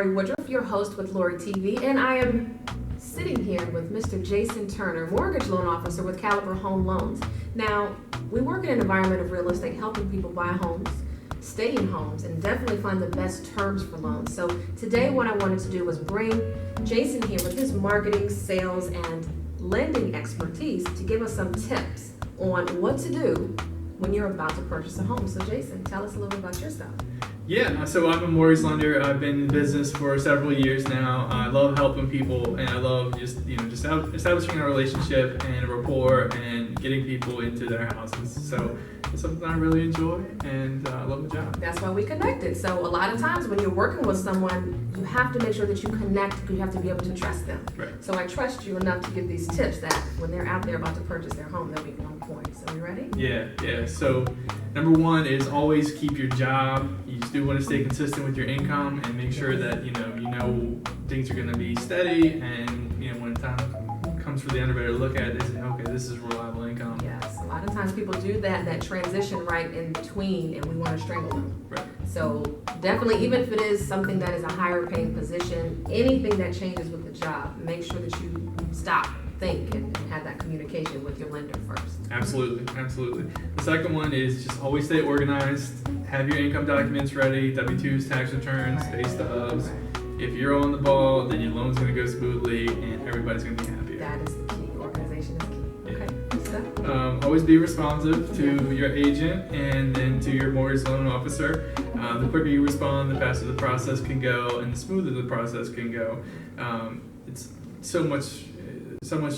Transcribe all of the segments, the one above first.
Lorie Woodruff, your host with Lorie TV, and I am sitting here with Mr. Jason Turner, mortgage loan officer with Caliber Home Loans. Now, we work in an environment of real estate, helping people buy homes, stay in homes, and definitely find the best terms for loans. So today what I wanted to do was bring Jason here with his marketing, sales, and lending expertise to give us some tips on what to do when you're about to purchase a home. So Jason, tell us a little bit about yourself. Yeah, so I'm a mortgage lender. I've been in business for several years now. I love helping people, and I love just establishing a relationship and a rapport and getting people into their houses. So it's something I really enjoy, and I love the job. That's why we connected. So a lot of times when you're working with someone, you have to make sure that you connect because you have to be able to trust them. Right. So I trust you enough to give these tips that when they're out there about to purchase their home, they'll be on point. So you ready? Yeah. So number one is always keep your job. You just do want to stay consistent with your income and make sure that you know things are going to be steady, and when time comes for the underwriter to look at it, they say, okay, this is reliable income. Yes, a lot of times people do that transition right in between, and we want to strangle them. Right. So definitely, even if it is something that is a higher paying position, anything that changes with the job, make sure that you stop, think, and have that communication with your lender first. Absolutely. The second one is just always stay organized. Have your income documents ready, W-2s, tax returns, pay stubs. If you're on the ball, then your loan's going to go smoothly and everybody's going to be happier. That is the key. Organization is key. Yeah. Okay. Good stuff. Always be responsive to your agent and then to your mortgage loan officer. The quicker you respond, the faster the process can go, and the smoother the process can go. It's so much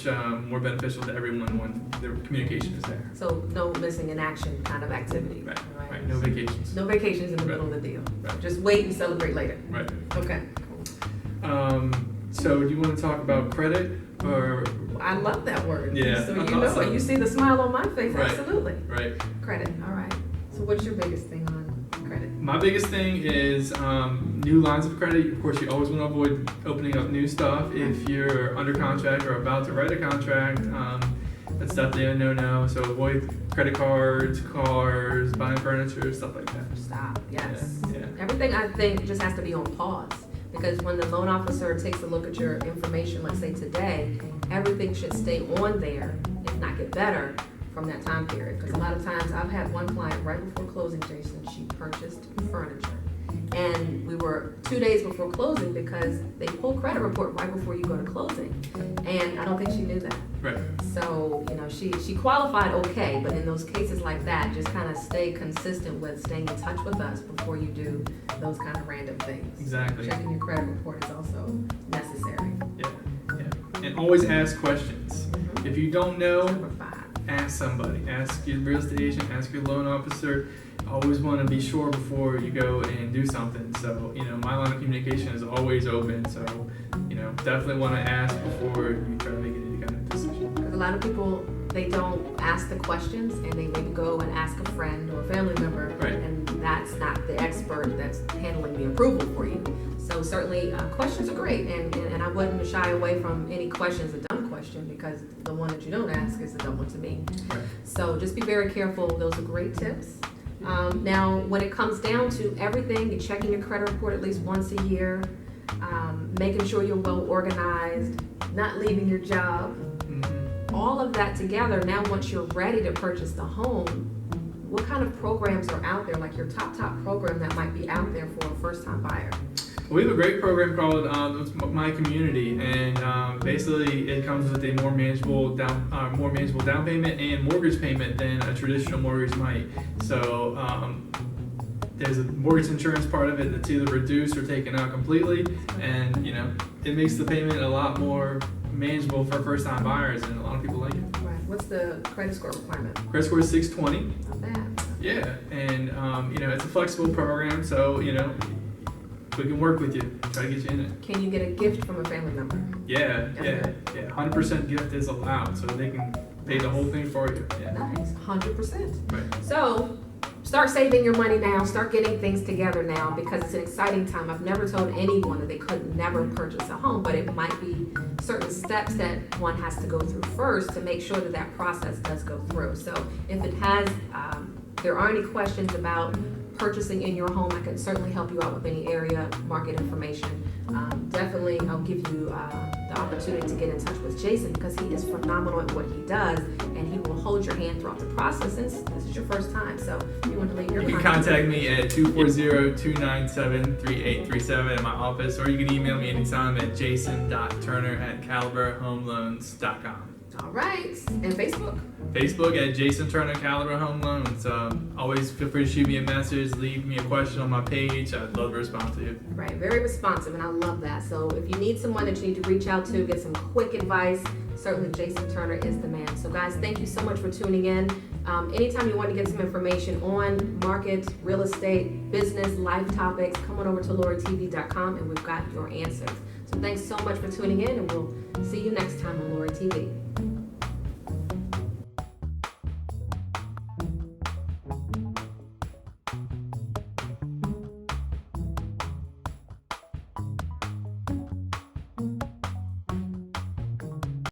more beneficial to everyone when the communication is there. So no missing in action kind of activity. Right. No vacations. No vacations in the middle of the deal. Right. Just wait and celebrate later. Right. Okay. So do you want to talk about credit or? I love that word. Yeah. So and you see the smile on my face. Right. Absolutely. Right. Credit. All right. So what's your biggest thing on credit? My biggest thing is new lines of credit. Of course, you always want to avoid opening up new stuff. If you're under contract or about to write a contract, that's definitely a no-no. So avoid credit cards, cars, buying furniture, stuff like that. Stop. Yes. Yeah. Everything I think just has to be on pause, because when the loan officer takes a look at your information, let's say today, everything should stay on there, if not get better, from that time period. Because a lot of times I've had one client right before closing, Jason, she purchased furniture. And we were 2 days before closing because they pull credit report right before you go to closing. And I don't think she knew that. Right. So, she qualified okay, but in those cases like that, just kind of stay consistent with staying in touch with us before you do those kind of random things. Exactly. Checking your credit report is also necessary. Yeah. And always ask questions. Mm-hmm. If you don't know, Number 5. ask somebody. Ask your real estate agent, ask your loan officer. Always want to be sure before you go and do something. So, my line of communication is always open. So, definitely want to ask before you try to make any kind of decision. Because a lot of people, they don't ask the questions, and they maybe go and ask a friend or a family member, Right. and that's not the expert that's handling the approval for you. So certainly questions are great, and I wouldn't shy away from any questions, a dumb question, because the one that you don't ask is the dumb one to me. Right. So just be very careful. Those are great tips. Now, when it comes down to everything, you're checking your credit report at least once a year, making sure you're well organized, not leaving your job. Mm-hmm. All of that together, now once you're ready to purchase the home, what kind of programs are out there, like your top program that might be out there for a first-time buyer? We have a great program called My Community, and basically it comes with a more manageable down payment and mortgage payment than a traditional mortgage might. So there's a mortgage insurance part of it that's either reduced or taken out completely, and it makes the payment a lot more manageable for first-time buyers, and a lot of people like it. Right. What's the credit score requirement? Credit score is 620. Not bad. Yeah, and it's a flexible program, so we can work with you, try to get you in it. Can you get a gift from a family member? Yeah. 100% gift is allowed, so they can pay the whole thing for you. Yeah. Nice, 100%. Right. So start saving your money now, start getting things together now, because it's an exciting time. I've never told anyone that they could never purchase a home, but it might be certain steps that one has to go through first to make sure that process does go through. So if it has, there are any questions about purchasing in your home, I can certainly help you out with any area market information. definitely I'll give you the opportunity to get in touch with Jason because he is phenomenal at what he does, and he will hold your hand throughout the process since this is your first time. So if you want to leave your You can contact contact me at 240-297-3837 in my office, or you can email me anytime at jason.turner@caliberhomeloans.com. All right, and Facebook. Facebook at Jason Turner Caliber Home Loans. Always feel free to shoot me a message, leave me a question on my page. I'd love to respond to you. Right, very responsive, and I love that. So if you need someone that you need to reach out to, get some quick advice, certainly Jason Turner is the man. So guys, thank you so much for tuning in. Anytime you want to get some information on market, real estate, business, life topics, come on over to LorieTV.com and we've got your answers. So thanks so much for tuning in, and we'll see you next time on Lorie TV.